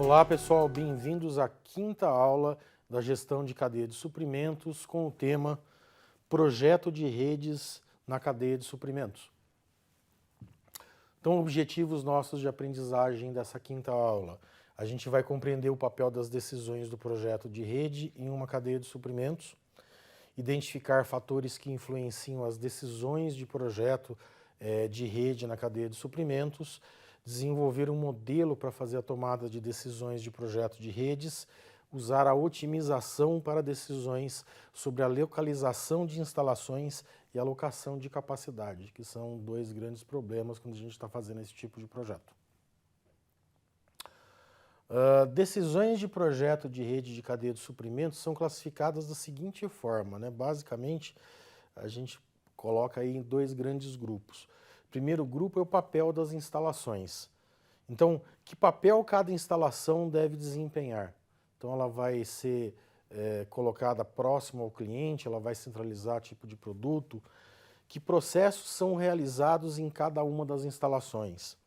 Olá pessoal, bem-vindos à quinta aula da gestão de cadeia de suprimentos com o tema Projeto de redes na cadeia de suprimentos. Então, objetivos nossos de aprendizagem dessa quinta aula. A gente vai compreender o papel das decisões do projeto de rede em uma cadeia de suprimentos, identificar fatores que influenciam as decisões de projeto de rede na cadeia de suprimentos, desenvolver um modelo para fazer a tomada de decisões de projeto de redes, usar a otimização para decisões sobre a localização de instalações e alocação de capacidade, que são dois grandes problemas quando a gente está fazendo esse tipo de projeto. Decisões de projeto de rede de cadeia de suprimentos são classificadas da seguinte forma, né? Basicamente, a gente coloca aí em dois grandes grupos. O primeiro grupo é o papel das instalações. Então, que papel cada instalação deve desempenhar? Então, ela vai ser colocada próxima ao cliente, ela vai centralizar tipo de produto. Que processos são realizados em cada uma das instalações?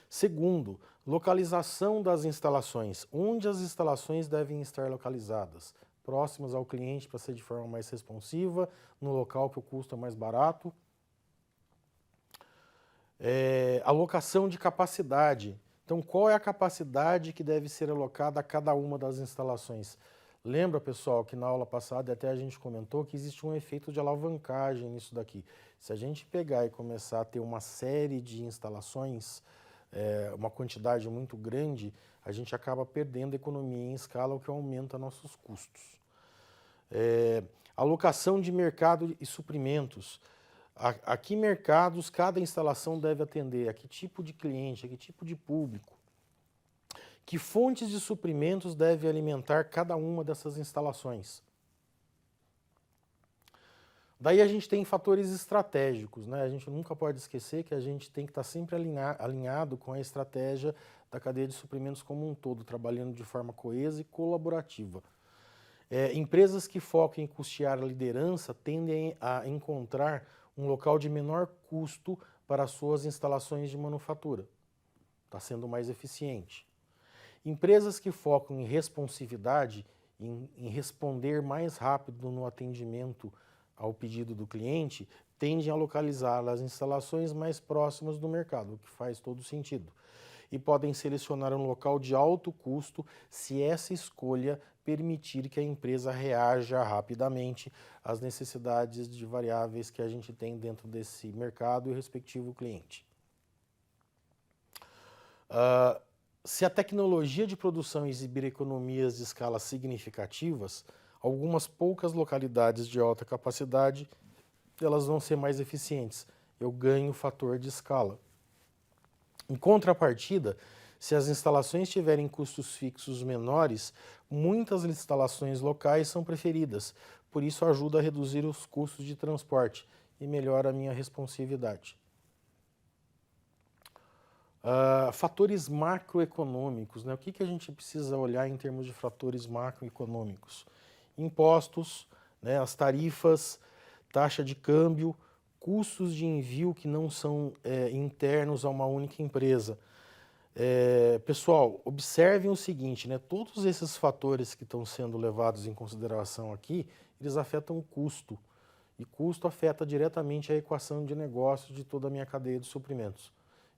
Segundo, localização das instalações. Onde as instalações devem estar localizadas? Próximas ao cliente para ser de forma mais responsiva, no local que o custo é mais barato. Alocação de capacidade. Então, qual é a capacidade que deve ser alocada a cada uma das instalações? Lembra, pessoal, que na aula passada até a gente comentou que existe um efeito de alavancagem nisso daqui. Se a gente pegar e começar a ter uma série de instalações, uma quantidade muito grande, a gente acaba perdendo economia em escala, o que aumenta nossos custos. Alocação de mercado e suprimentos. A que mercados cada instalação deve atender? A que tipo de cliente? A que tipo de público? Que fontes de suprimentos deve alimentar cada uma dessas instalações? Daí a gente tem fatores estratégicos, né? A gente nunca pode esquecer que a gente tem que estar sempre alinhado com a estratégia da cadeia de suprimentos como um todo, trabalhando de forma coesa e colaborativa. Empresas que focam em custear a liderança tendem a encontrar um local de menor custo para suas instalações de manufatura. Está sendo mais eficiente. Empresas que focam em responsividade, em responder mais rápido no atendimento ao pedido do cliente, tendem a localizar as instalações mais próximas do mercado, o que faz todo sentido. E podem selecionar um local de alto custo se essa escolha permitir que a empresa reaja rapidamente às necessidades de variáveis que a gente tem dentro desse mercado e o respectivo cliente. Se a tecnologia de produção exibir economias de escala significativas, algumas poucas localidades de alta capacidade, elas vão ser mais eficientes. Eu ganho o fator de escala. Em contrapartida, se as instalações tiverem custos fixos menores, muitas instalações locais são preferidas. Por isso, ajuda a reduzir os custos de transporte e melhora a minha responsividade. Fatores macroeconômicos, né? O que a gente precisa olhar em termos de fatores macroeconômicos? Impostos, né? As tarifas, taxa de câmbio, custos de envio que não são internos a uma única empresa. Pessoal, observem o seguinte, né? Todos esses fatores que estão sendo levados em consideração aqui, eles afetam o custo. E custo afeta diretamente a equação de negócio de toda a minha cadeia de suprimentos.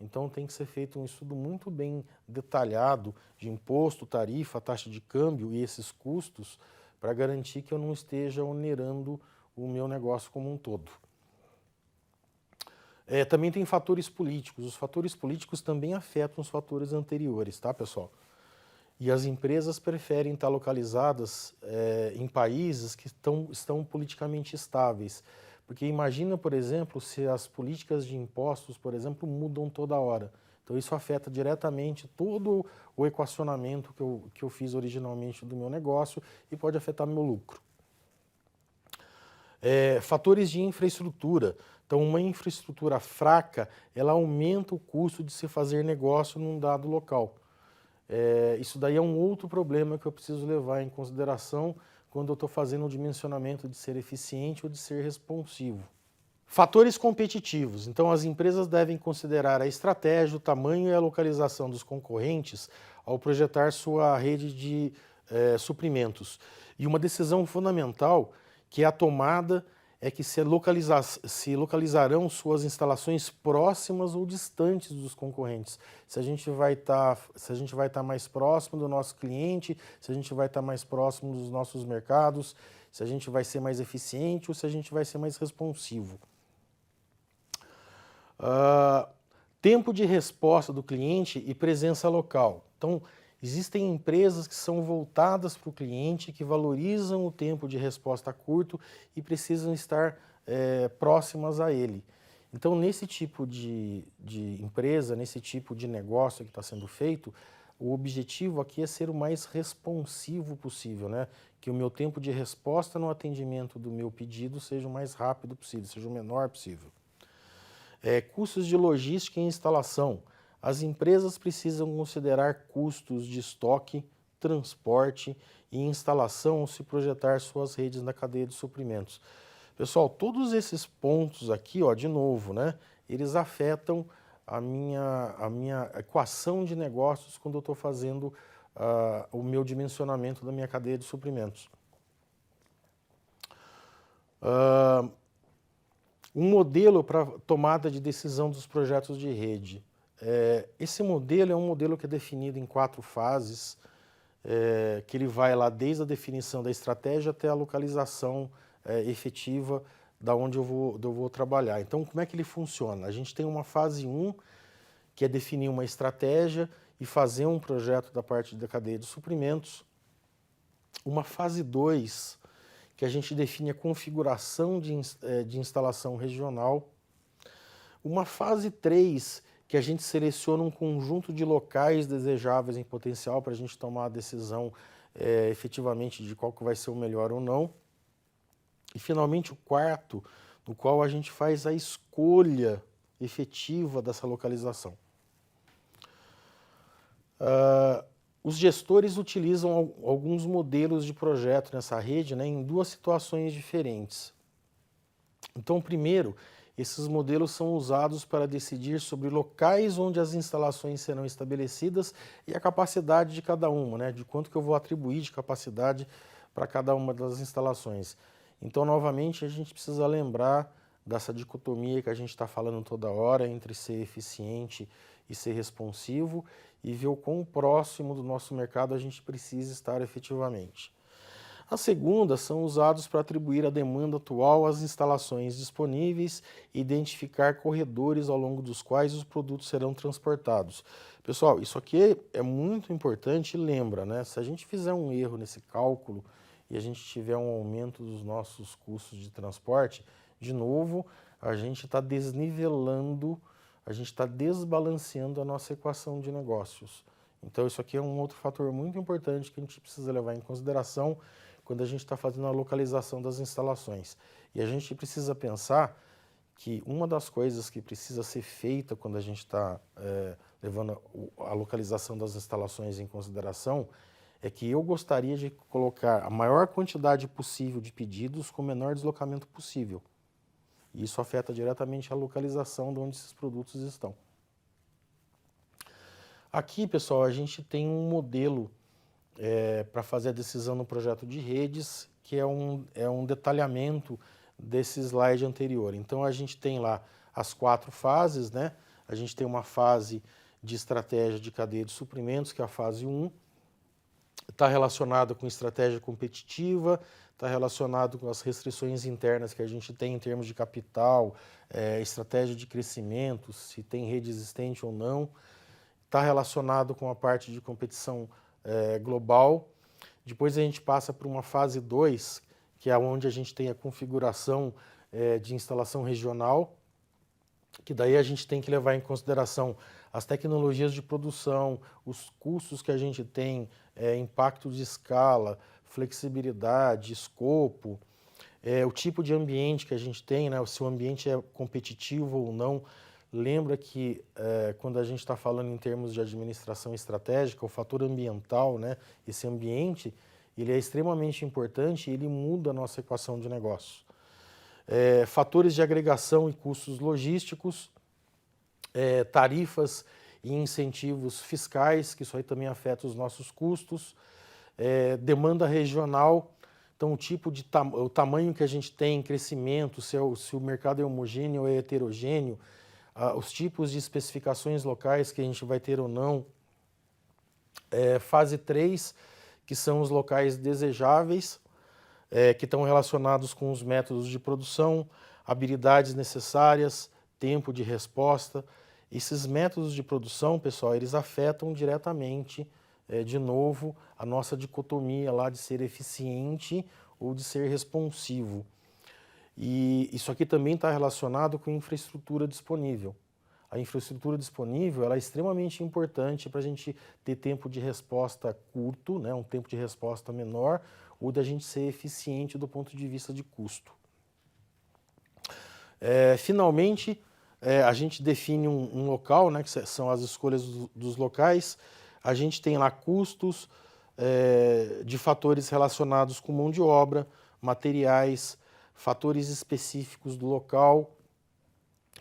Então tem que ser feito um estudo muito bem detalhado de imposto, tarifa, taxa de câmbio e esses custos para garantir que eu não esteja onerando o meu negócio como um todo. Também tem fatores políticos. Os fatores políticos também afetam os fatores anteriores, tá, pessoal? E as empresas preferem estar localizadas em países que estão politicamente estáveis. Porque imagina, por exemplo, se as políticas de impostos, por exemplo, mudam toda hora. Então isso afeta diretamente todo o equacionamento que eu fiz originalmente do meu negócio e pode afetar meu lucro. Fatores de infraestrutura. Então uma infraestrutura fraca, ela aumenta o custo de se fazer negócio num dado local. Isso daí é um outro problema que eu preciso levar em consideração quando eu estou fazendo o dimensionamento de ser eficiente ou de ser responsivo. Fatores competitivos. Então, as empresas devem considerar a estratégia, o tamanho e a localização dos concorrentes ao projetar sua rede de suprimentos. E uma decisão fundamental, que é a tomada, é que se localizarão suas instalações próximas ou distantes dos concorrentes. Se a gente vai estar mais próximo do nosso cliente, se a gente vai estar mais próximo dos nossos mercados, se a gente vai ser mais eficiente ou se a gente vai ser mais responsivo. Tempo de resposta do cliente e presença local. Então, existem empresas que são voltadas para o cliente, que valorizam o tempo de resposta curto e precisam estar próximas a ele. Então, nesse tipo de empresa, nesse tipo de negócio que está sendo feito, o objetivo aqui é ser o mais responsivo possível, né? Que o meu tempo de resposta no atendimento do meu pedido seja o mais rápido possível, seja o menor possível. Custos de logística e instalação. As empresas precisam considerar custos de estoque, transporte e instalação ao se projetar suas redes na cadeia de suprimentos. Pessoal, todos esses pontos aqui, ó, de novo, né, eles afetam a minha equação de negócios quando eu estou fazendo o meu dimensionamento da minha cadeia de suprimentos. Um modelo para tomada de decisão dos projetos de rede. Esse modelo é um modelo que é definido em 4 fases, que ele vai lá desde a definição da estratégia até a localização efetiva da onde eu vou trabalhar. Então, como é que ele funciona? A gente tem uma fase 1, que é definir uma estratégia e fazer um projeto da parte da cadeia de suprimentos. Uma fase 2, que a gente define a configuração de instalação regional. Uma fase 3, que a gente seleciona um conjunto de locais desejáveis em potencial para a gente tomar a decisão efetivamente de qual que vai ser o melhor ou não. E, finalmente, o 4, no qual a gente faz a escolha efetiva dessa localização. Os gestores utilizam alguns modelos de projeto nessa rede, né, em 2 situações diferentes. Então, primeiro, esses modelos são usados para decidir sobre locais onde as instalações serão estabelecidas e a capacidade de cada uma, né, de quanto que eu vou atribuir de capacidade para cada uma das instalações. Então, novamente, a gente precisa lembrar dessa dicotomia que a gente está falando toda hora entre ser eficiente e ser responsivo e ver o quão próximo do nosso mercado a gente precisa estar efetivamente. A segunda são usados para atribuir a demanda atual às instalações disponíveis e identificar corredores ao longo dos quais os produtos serão transportados. Pessoal, isso aqui é muito importante e lembra, né? Se a gente fizer um erro nesse cálculo e a gente tiver um aumento dos nossos custos de transporte, de novo, a gente está desnivelando, a gente está desbalanceando a nossa equação de negócios. Então, isso aqui é um outro fator muito importante que a gente precisa levar em consideração quando a gente está fazendo a localização das instalações. E a gente precisa pensar que uma das coisas que precisa ser feita quando a gente está levando a localização das instalações em consideração é que eu gostaria de colocar a maior quantidade possível de pedidos com o menor deslocamento possível. E isso afeta diretamente a localização de onde esses produtos estão. Aqui, pessoal, a gente tem um modelo para fazer a decisão no projeto de redes, que é um detalhamento desse slide anterior. Então, a gente tem lá as 4 fases, né? A gente tem uma fase de estratégia de cadeia de suprimentos, que é a fase 1, está relacionado com estratégia competitiva, está relacionado com as restrições internas que a gente tem em termos de capital, estratégia de crescimento, se tem rede existente ou não, está relacionado com a parte de competição global. Depois a gente passa para uma fase 2, que é onde a gente tem a configuração de instalação regional, que daí a gente tem que levar em consideração as tecnologias de produção, os custos que a gente tem, impacto de escala, flexibilidade, escopo, o tipo de ambiente que a gente tem, né, se o ambiente é competitivo ou não. Lembra que quando a gente está falando em termos de administração estratégica, o fator ambiental, né, esse ambiente, ele é extremamente importante e ele muda a nossa equação de negócio. Fatores de agregação e custos logísticos, tarifas e incentivos fiscais, que isso aí também afeta os nossos custos. Demanda regional, então o tamanho que a gente tem, crescimento, se o mercado é homogêneo ou é heterogêneo, os tipos de especificações locais que a gente vai ter ou não. Fase 3, que são os locais desejáveis, que estão relacionados com os métodos de produção, habilidades necessárias, tempo de resposta. Esses métodos de produção, pessoal, eles afetam diretamente, de novo, a nossa dicotomia lá de ser eficiente ou de ser responsivo. E isso aqui também está relacionado com infraestrutura disponível. A infraestrutura disponível ela é extremamente importante para a gente ter tempo de resposta curto, né, um tempo de resposta menor, ou da gente ser eficiente do ponto de vista de custo. Finalmente, a gente define um local, né, que são as escolhas dos locais. A gente tem lá custos de fatores relacionados com mão de obra, materiais, fatores específicos do local,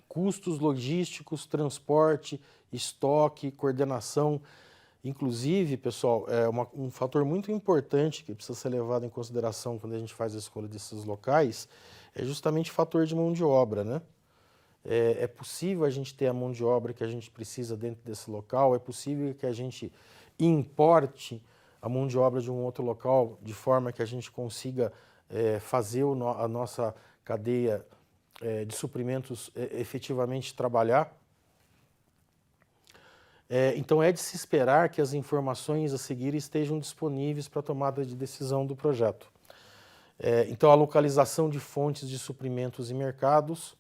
custos logísticos, transporte, estoque, coordenação. Inclusive, pessoal, um fator muito importante que precisa ser levado em consideração quando a gente faz a escolha desses locais é justamente o fator de mão de obra, né? É possível a gente ter a mão de obra que a gente precisa dentro desse local, é possível que a gente importe a mão de obra de um outro local de forma que a gente consiga fazer a nossa cadeia de suprimentos efetivamente trabalhar. Então é de se esperar que as informações a seguir estejam disponíveis para a tomada de decisão do projeto. Então a localização de fontes de suprimentos e mercados,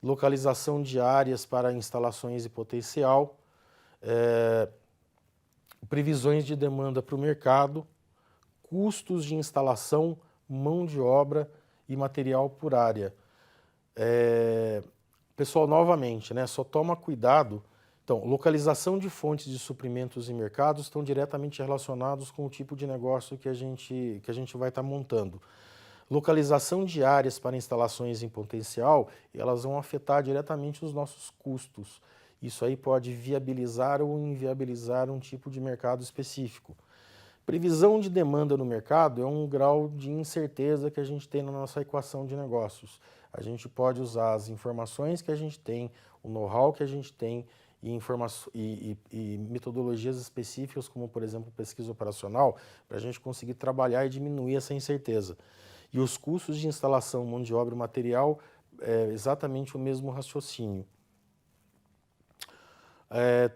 localização de áreas para instalações e potencial, previsões de demanda para o mercado, custos de instalação, mão de obra e material por área. Pessoal, novamente, né, só toma cuidado. Então, localização de fontes de suprimentos e mercados estão diretamente relacionados com o tipo de negócio que a gente vai estar montando. Localização de áreas para instalações em potencial, elas vão afetar diretamente os nossos custos. Isso aí pode viabilizar ou inviabilizar um tipo de mercado específico. Previsão de demanda no mercado é um grau de incerteza que a gente tem na nossa equação de negócios. A gente pode usar as informações que a gente tem, o know-how que a gente tem e metodologias específicas, como, por exemplo, pesquisa operacional, para a gente conseguir trabalhar e diminuir essa incerteza. E os custos de instalação, mão de obra e material, é exatamente o mesmo raciocínio.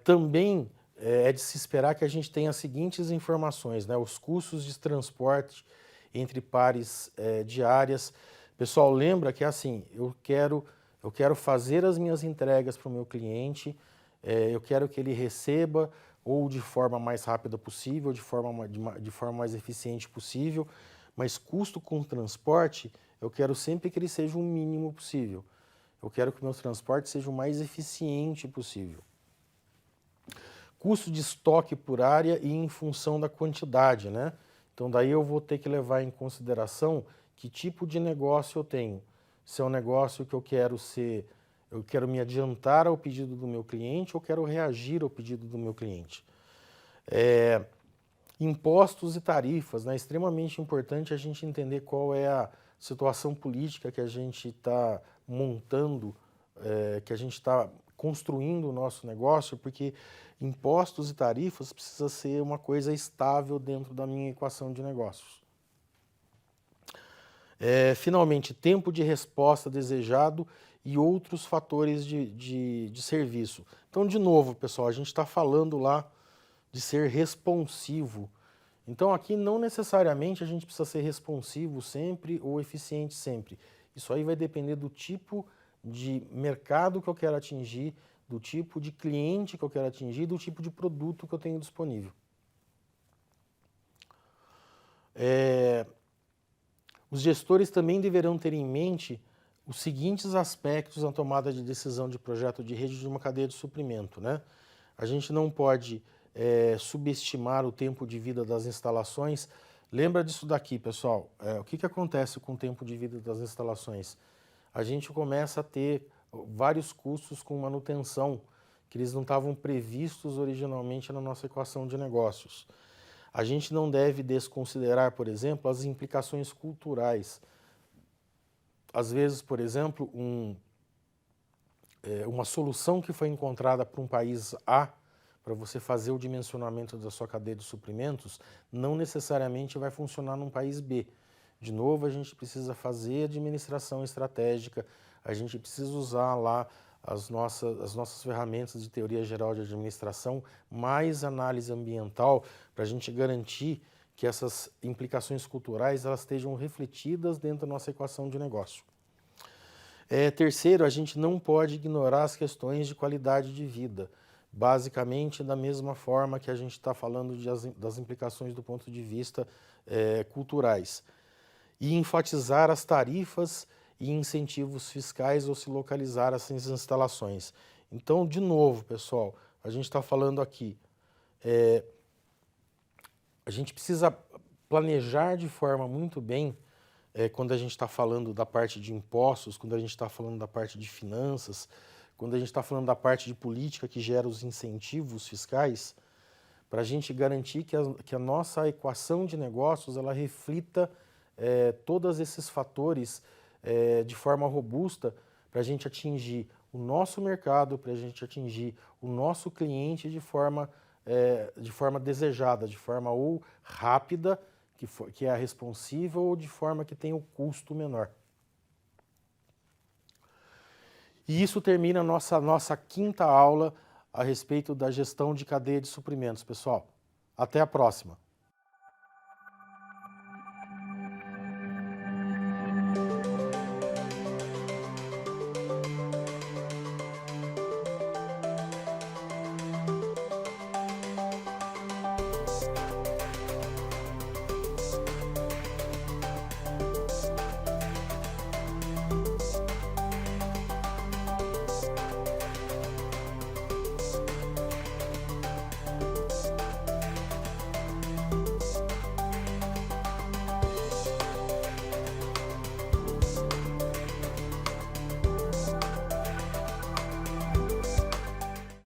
Também é de se esperar que a gente tenha as seguintes informações, né? Os custos de transporte entre pares de áreas. Pessoal, lembra que assim, eu quero fazer as minhas entregas para o meu cliente, eu quero que ele receba ou de forma mais rápida possível, de forma mais eficiente possível, mas custo com transporte, eu quero sempre que ele seja o mínimo possível. Eu quero que o meu transporte seja o mais eficiente possível. Custo de estoque por área e em função da quantidade, né? Então daí eu vou ter que levar em consideração que tipo de negócio eu tenho. Se é um negócio que eu quero me adiantar ao pedido do meu cliente ou quero reagir ao pedido do meu cliente. Impostos e tarifas, né? É extremamente importante a gente entender qual é a situação política que a gente está montando, que a gente está construindo o nosso negócio, porque impostos e tarifas precisa ser uma coisa estável dentro da minha equação de negócios. Finalmente, tempo de resposta desejado e outros fatores de serviço. Então, de novo, pessoal, a gente está falando lá de ser responsivo. Então, aqui não necessariamente a gente precisa ser responsivo sempre ou eficiente sempre. Isso aí vai depender do tipo de mercado que eu quero atingir, do tipo de cliente que eu quero atingir, do tipo de produto que eu tenho disponível. Os gestores também deverão ter em mente os seguintes aspectos na tomada de decisão de projeto de rede de uma cadeia de suprimento, né? A gente não pode subestimar o tempo de vida das instalações. Lembra disso daqui, pessoal. O que acontece com o tempo de vida das instalações? A gente começa a ter vários custos com manutenção, que eles não estavam previstos originalmente na nossa equação de negócios. A gente não deve desconsiderar, por exemplo, as implicações culturais. Às vezes, por exemplo, uma solução que foi encontrada para um país A, para você fazer o dimensionamento da sua cadeia de suprimentos, não necessariamente vai funcionar num país B. De novo, a gente precisa fazer administração estratégica, a gente precisa usar lá as nossas ferramentas de teoria geral de administração, mais análise ambiental, para a gente garantir que essas implicações culturais elas estejam refletidas dentro da nossa equação de negócio. Terceiro, a gente não pode ignorar as questões de qualidade de vida, basicamente da mesma forma que a gente está falando das implicações do ponto de vista culturais. E enfatizar as tarifas e incentivos fiscais ao se localizar essas instalações. Então, de novo, pessoal, a gente está falando aqui, a gente precisa planejar de forma muito bem quando a gente está falando da parte de impostos, quando a gente está falando da parte de finanças, quando a gente está falando da parte de política que gera os incentivos fiscais, para a gente garantir que a nossa equação de negócios ela reflita todos esses fatores de forma robusta para a gente atingir o nosso mercado, para a gente atingir o nosso cliente de forma desejada, de forma ou rápida, que é a responsível, ou de forma que tenha o custo menor. E isso termina a nossa quinta aula a respeito da gestão de cadeia de suprimentos, pessoal. Até a próxima!